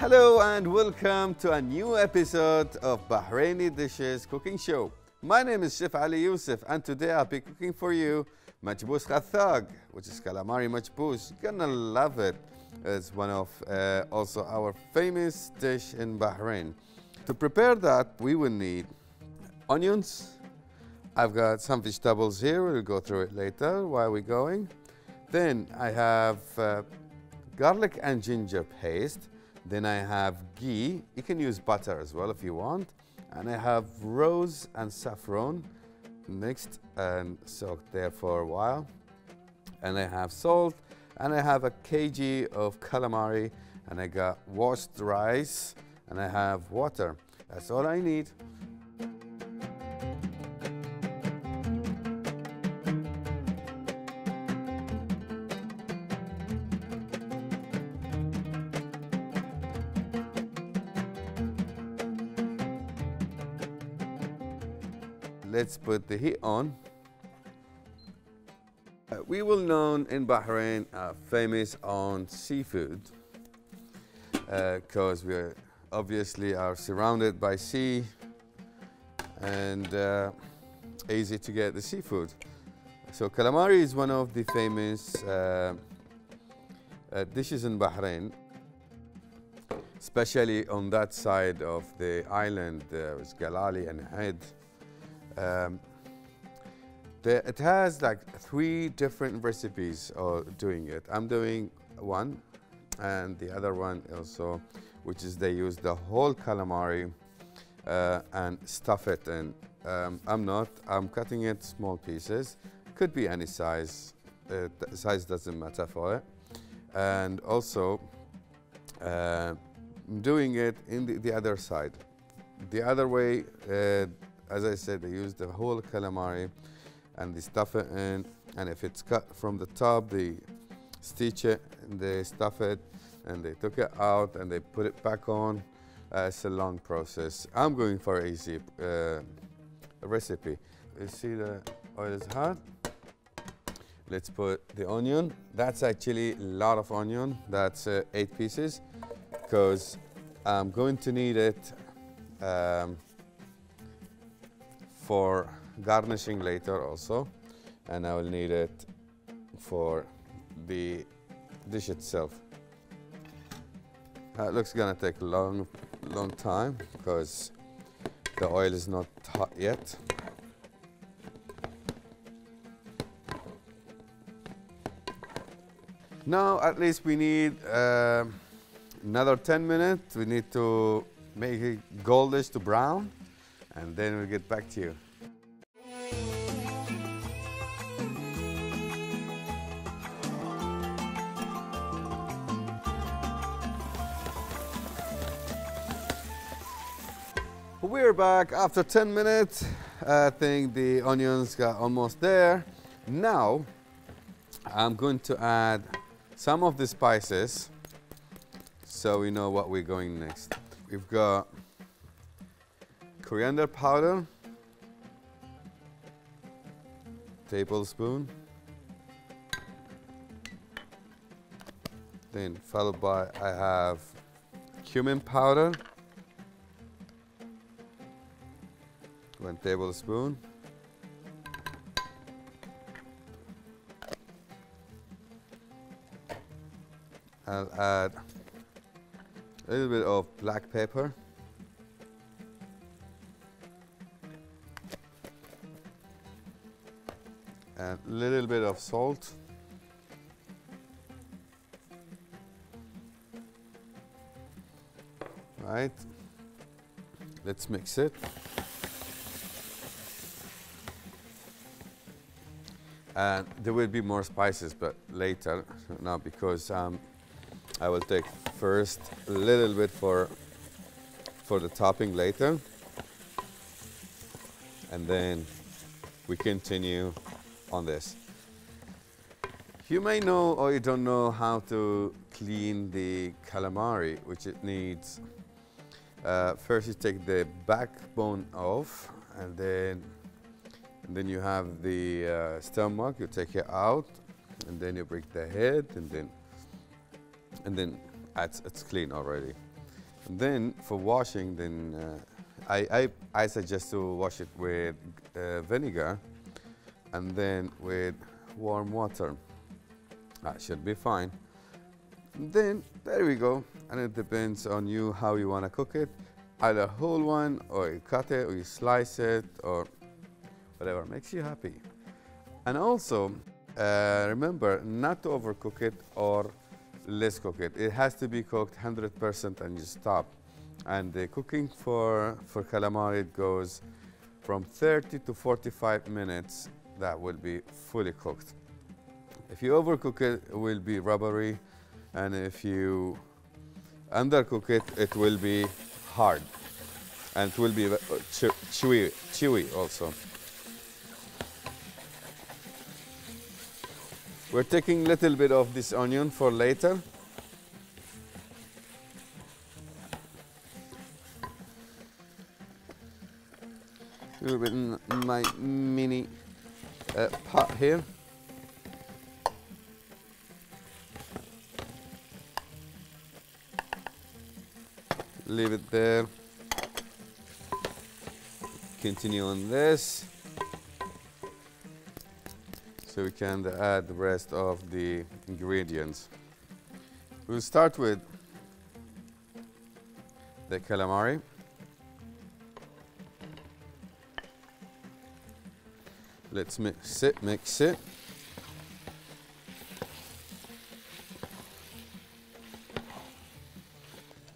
Hello and welcome to a new episode of Bahraini Dishes Cooking Show. My name is Chef Ali Youssef and today I'll be cooking for you Machboos Khthag, which is calamari Machboos. You're gonna love it. It's one of also our famous dish in Bahrain. To prepare that, we will need onions. I've got some vegetables here. We'll go through it later while we're going. Then I have garlic and ginger paste. Then I have ghee. You can use butter as well if you want. And I have rose and saffron mixed and soaked there for a while. And I have salt. And I have a kg of calamari. And I got washed rice. And I have water. That's all I need. Let's put the heat on. We will known in Bahrain famous on seafood because we obviously are surrounded by sea and easy to get the seafood. So calamari is one of the famous dishes in Bahrain, especially on that side of the island with Galali and Had. It has like 3 different recipes of doing it. I'm doing one and the other one also, which is they use the whole calamari and stuff it in. I'm cutting it small pieces. Could be any size. The size doesn't matter for it. And also doing it in the other side. The other way, as I said, they use the whole calamari and they stuff it in, and if it's cut from the top, they stitch it and they stuff it and they took it out and they put it back on. It's a long process. I'm going for an easy recipe. You see the oil is hot. Let's put the onion. That's actually a lot of onion. That's 8 pieces because I'm going to need it for garnishing later also, and I will need it for the dish itself. It looks gonna take a long time because the oil is not hot yet. Now at least we need another 10 minutes. We need to make it goldish to brown, and then we'll get back to you. We're back after 10 minutes. I think the onions got almost there. Now I'm going to add some of the spices so we know what we're going next. We've got coriander powder, tablespoon, then followed by I have cumin powder, 1 tablespoon, I'll add a little bit of black pepper, and a little bit of salt, right? Let's mix it. And there will be more spices, but later, now because I will take first a little bit for the topping later, and then we continue on this. You may know or you don't know how to clean the calamari, which it needs. First you take the backbone off, and then you have the stomach. You take it out, and then you break the head, and then it's clean already. Then for washing, then I suggest to wash it with vinegar and then with warm water. That should be fine. Then there we go, and it depends on you how you want to cook it, either whole one or you cut it or you slice it or whatever makes you happy. And also remember not to overcook it or less cook it. It has to be cooked 100% and you stop. And the cooking for calamari, it goes from 30 to 45 minutes. That will be fully cooked. If you overcook it, it will be rubbery, and if you undercook it, it will be hard, and it will be chewy also. We're taking a little bit of this onion for later. A little bit in my mini pot here. Leave it there. Continue on this. So we can add the rest of the ingredients. We'll start with the calamari. Let's mix it.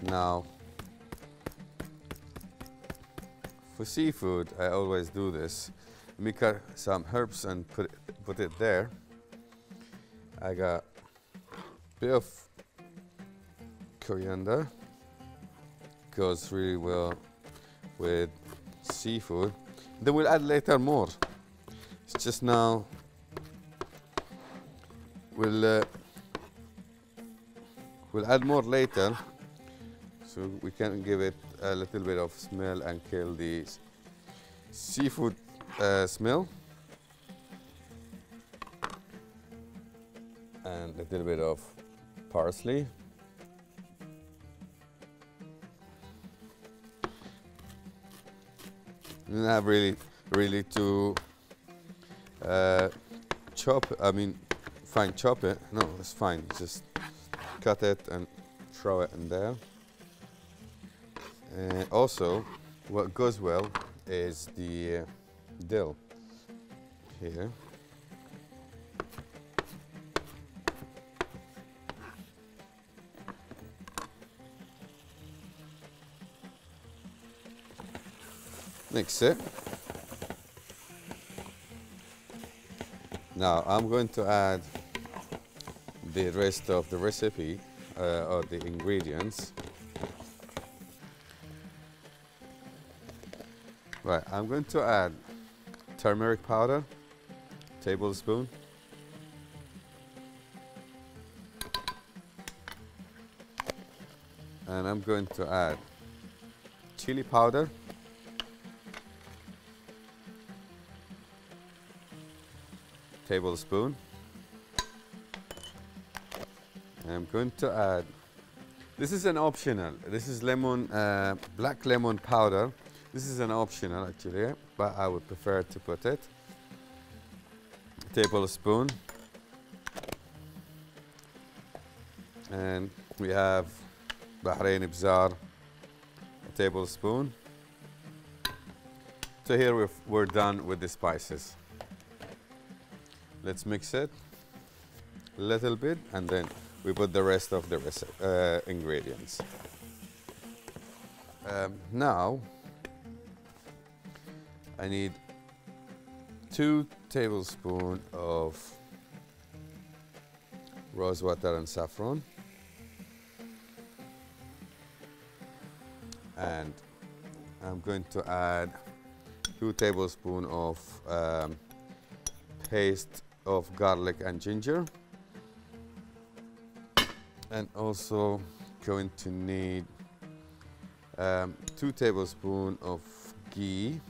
Now, for seafood, I always do this. Make some herbs and put it there. I got a bit of coriander. Goes really well with seafood. Then we'll add later more. It's just now we'll add more later, so we can give it a little bit of smell and kill the seafood smell. And a little bit of parsley. You don't have really to fine chop it. No, it's fine. Just cut it and throw it in there. And also, what goes well is the dill here. Mix it. Now I'm going to add the rest of the recipe or the ingredients. Right, I'm going to add turmeric powder, tablespoon. And I'm going to add chili powder, tablespoon. I'm going to add, this is an optional, this is lemon, black lemon powder. This is an optional actually, but I would prefer to put it. Tablespoon. And we have Bahraini Bazaar, a tablespoon. So here we're done with the spices. Let's mix it a little bit, and then we put the rest of the ingredients. Now, I need 2 tablespoons of rose water and saffron, and I'm going to add 2 tablespoons of paste of garlic and ginger, and also going to need 2 tablespoons of ghee,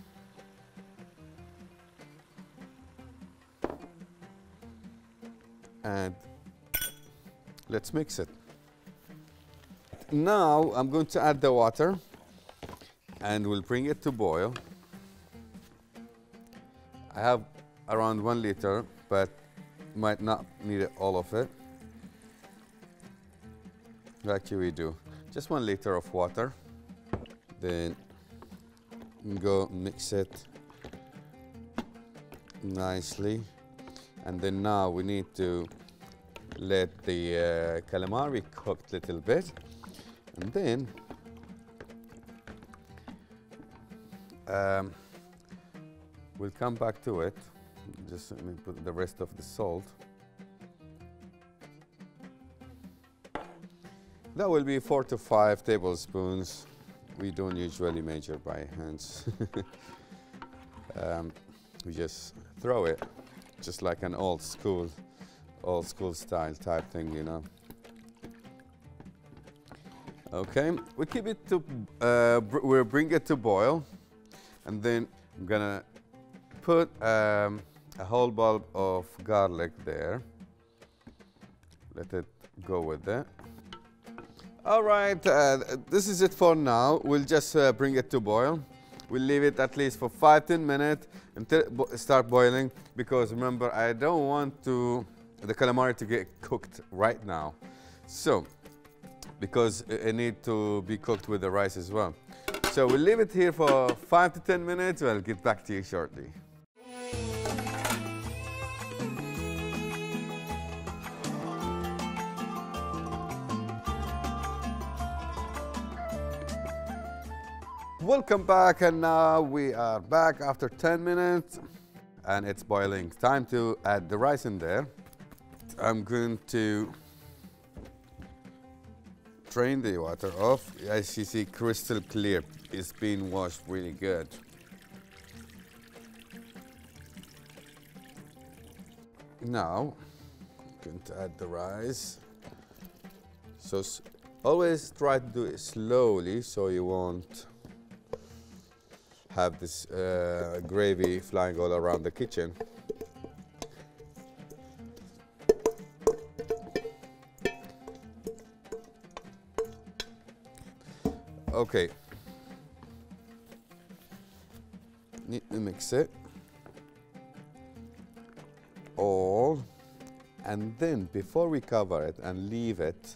and let's mix it. Now I'm going to add the water and we'll bring it to boil. I have around 1 liter, but might not need it, all of it. Actually we do. Just 1 liter of water. Then go mix it nicely. And then now we need to let the calamari cook a little bit. And then we'll come back to it. Just let me put the rest of the salt. That will be 4 to 5 tablespoons. We don't usually measure by hands. We just throw it, just like an old school style type thing, you know. Okay, we keep it to, we'll bring it to boil, and then I'm gonna put a whole bulb of garlic there. Let it go with it. All right, this is it for now. We'll just bring it to boil. We'll leave it at least for 5–10 minutes until it start boiling, because remember, I don't want the calamari to get cooked right now. So, because it needs to be cooked with the rice as well. So we'll leave it here for 5 to 10 minutes. I'll get back to you shortly. Welcome back, and now we are back after 10 minutes and it's boiling. Time to add the rice in there. I'm going to drain the water off. As you see, crystal clear. It's been washed really good. Now, I'm going to add the rice. So always try to do it slowly so you won't have this gravy flying all around the kitchen. Okay, need to mix it all, and then before we cover it and leave it,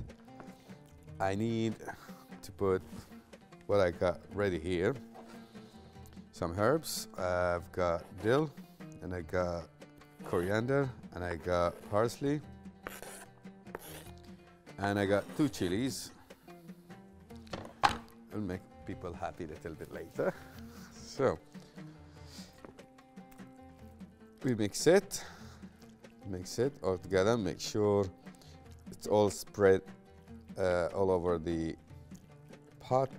I need to put what I got ready here. Some herbs. I've got dill, and I got coriander, and I got parsley, and I got 2 chilies. It'll make people happy a little bit later. So we mix it all together. Make sure it's all spread all over the pot.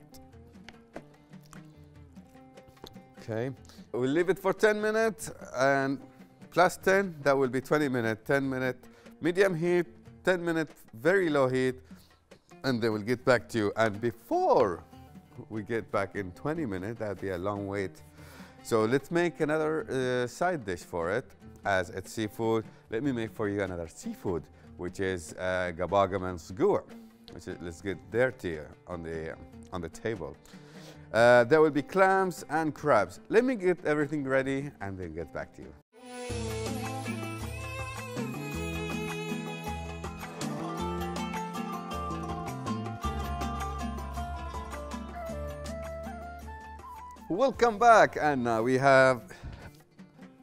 Okay, we'll leave it for 10 minutes, and plus 10, that will be 20 minutes. 10 minutes medium heat, 10 minutes very low heat, and then we'll get back to you. And before we get back in 20 minutes, that'll be a long wait. So let's make another side dish for it. As it's seafood, let me make for you another seafood, which is القباقب and لصقوع. Let's get dirty on the table. There will be clams and crabs. Let me get everything ready and then get back to you. Welcome back, and now we have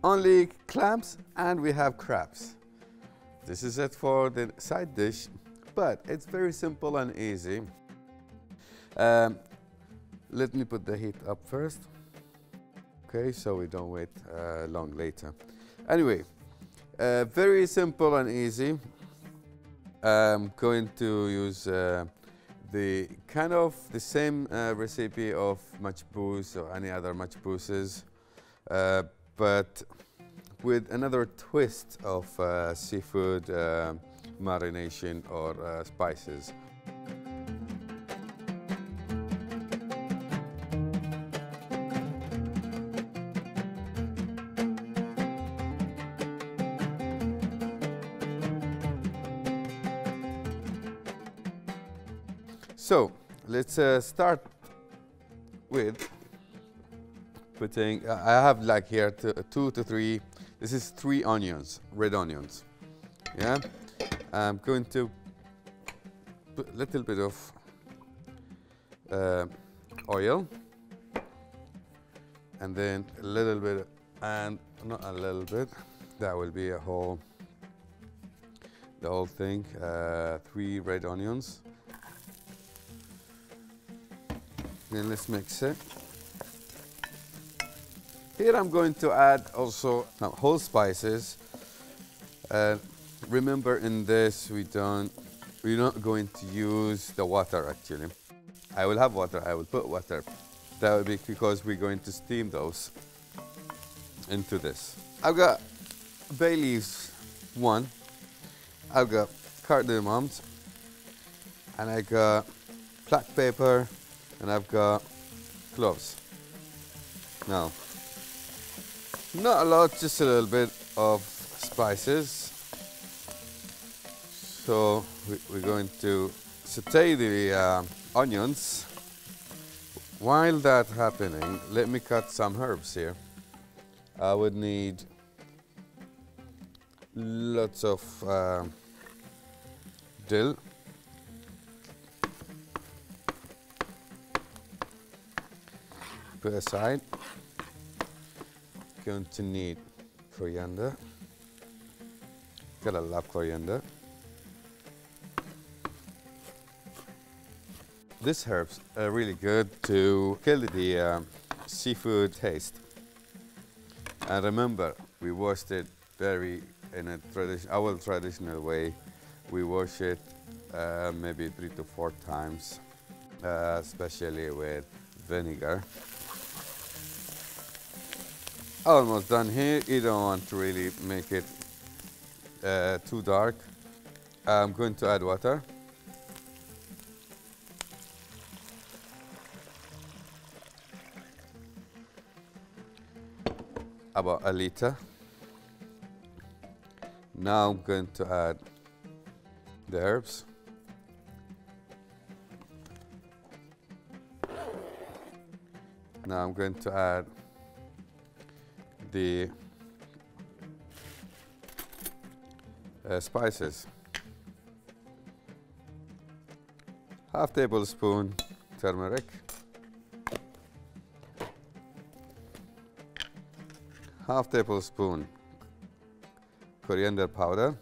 only clams and we have crabs. This is it for the side dish, but it's very simple and easy. Let me put the heat up first. Okay, so we don't wait long later. Anyway, very simple and easy. I'm going to use the kind of the same recipe of Machboos or any other Machbooses, but with another twist of seafood marination or spices. So let's start with putting, I have like here 2 to 3, this is 3 onions, red onions. Yeah, I'm going to put a little bit of oil, and then a little bit, and not a little bit, that will be a whole, the whole thing, 3 red onions. Then let's mix it. Here I'm going to add also whole spices. Remember, in this we're not going to use the water actually. I will have water, I will put water. That will be because we're going to steam those into this. I've got bay leaves, 1. I've got cardamoms, and I got black pepper, and I've got cloves. Now, not a lot, just a little bit of spices. So we're going to saute the onions. While that's happening, let me cut some herbs here. I would need lots of dill. Put aside. Going to need coriander. Gotta love coriander. These herbs are really good to kill the seafood taste. And remember, we washed it in a our traditional way. We wash it maybe 3 to 4 times, especially with vinegar. Almost done here. You don't want to really make it too dark. I'm going to add water. About a liter. Now I'm going to add the herbs. Now I'm going to add the spices. Half tablespoon turmeric. Half tablespoon coriander powder.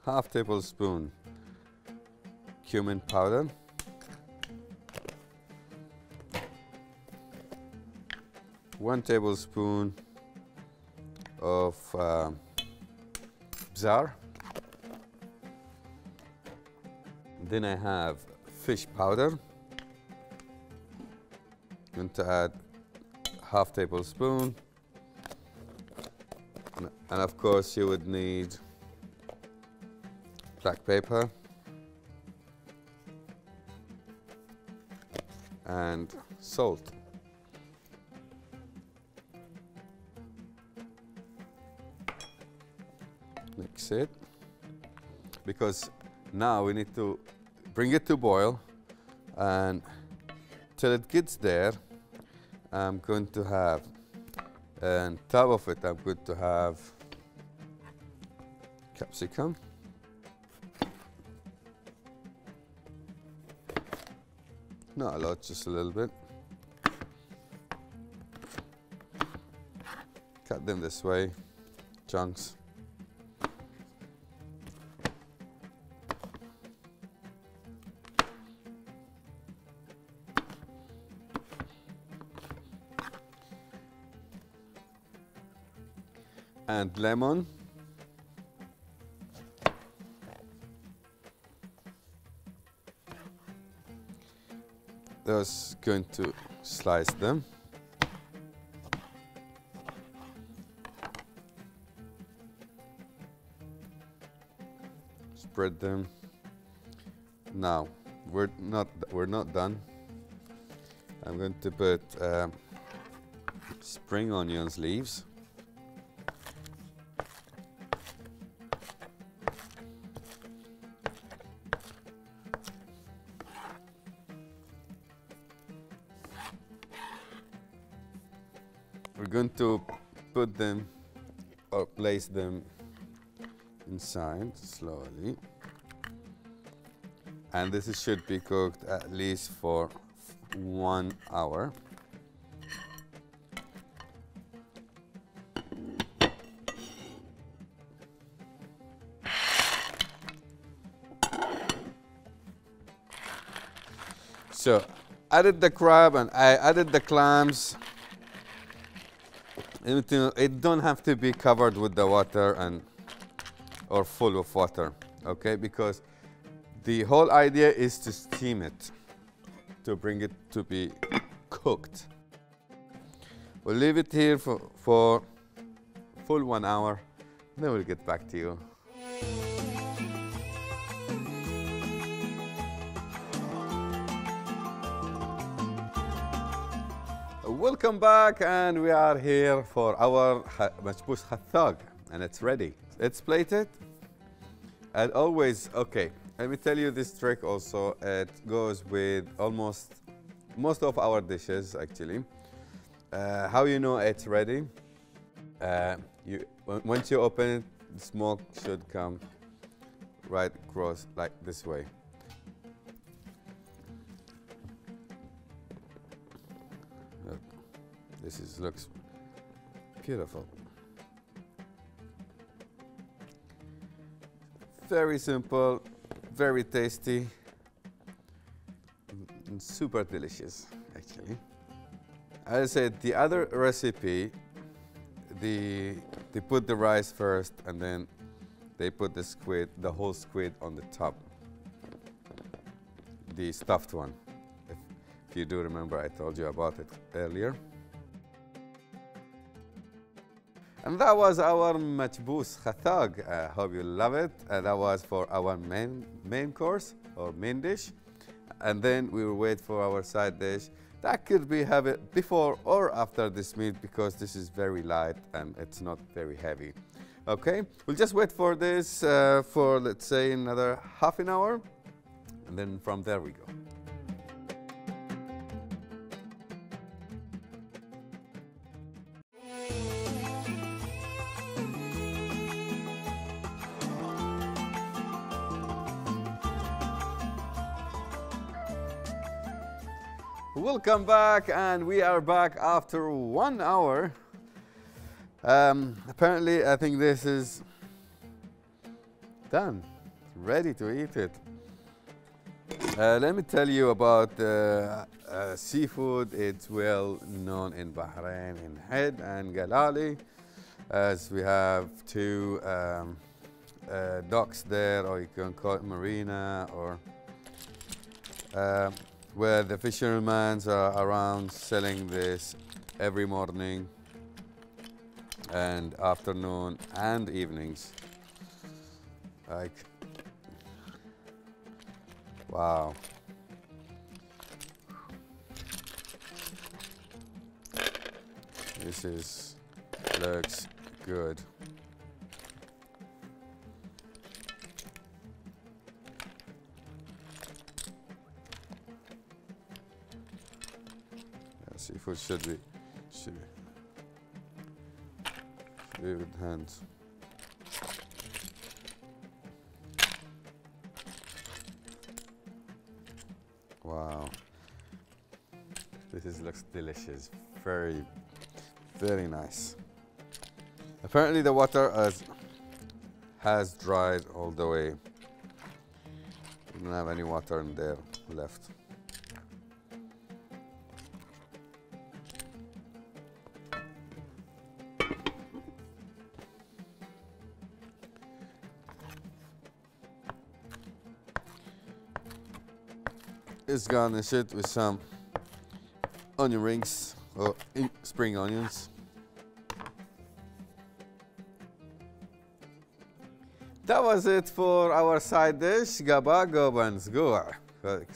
Half tablespoon cumin powder. One tablespoon of bzar. Then I have fish powder. Going to add half tablespoon, and of course you would need black pepper and salt. Mix it, because now we need to bring it to boil, and till it gets there, I'm going to have, on top of it, I'm going to have capsicum. Not a lot, just a little bit. Cut them this way, chunks. And lemon. Just going to slice them. Spread them. Now we're not done. I'm going to put spring onions leaves. we're going to put them or place them inside slowly, and should be cooked at least for 1 hour. So added the crab and I added the clams. It don't have to be covered with the water or full of water, okay? Because the whole idea is to steam it, to bring it to be cooked. We'll leave it here for full 1 hour, then we'll get back to you. Welcome back, and we are here for our Machboos Khthaq, and it's ready. It's plated, and always, okay, let me tell you this trick also. It goes with most of our dishes, actually. How you know it's ready? Once you open it, the smoke should come right across, like this way. This looks beautiful. Very simple, very tasty, and super delicious, actually. As I said, the other recipe, they put the rice first, and then they put the whole squid on the top, the stuffed one. If you do remember, I told you about it earlier. And that was our Machboos Khthaq. I hope you love it. That was for our main course or main dish. And then we will wait for our side dish. That could be have it before or after this meal, because this is very light and it's not very heavy. Okay, we'll just wait for this for, let's say, another half an hour. And then from there we go. Welcome back, and we are back after 1 hour. Apparently, I think this is done, ready to eat it. Let me tell you about seafood. It's well known in Bahrain, in Head and Galali, as we have two docks there, or you can call it marina, or where the fishermen are around selling this every morning and afternoon and evenings. Like, wow. This looks good. Seafood should be with hands. Wow, this looks delicious. Very, very nice. Apparently, the water has dried all the way. We don't have any water in there left. Let's garnish it with some onion rings or spring onions. That was it for our side dish, القباقب and لصقوع,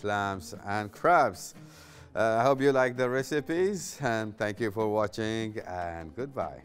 clams and crabs. I hope you like the recipes, and thank you for watching, and goodbye.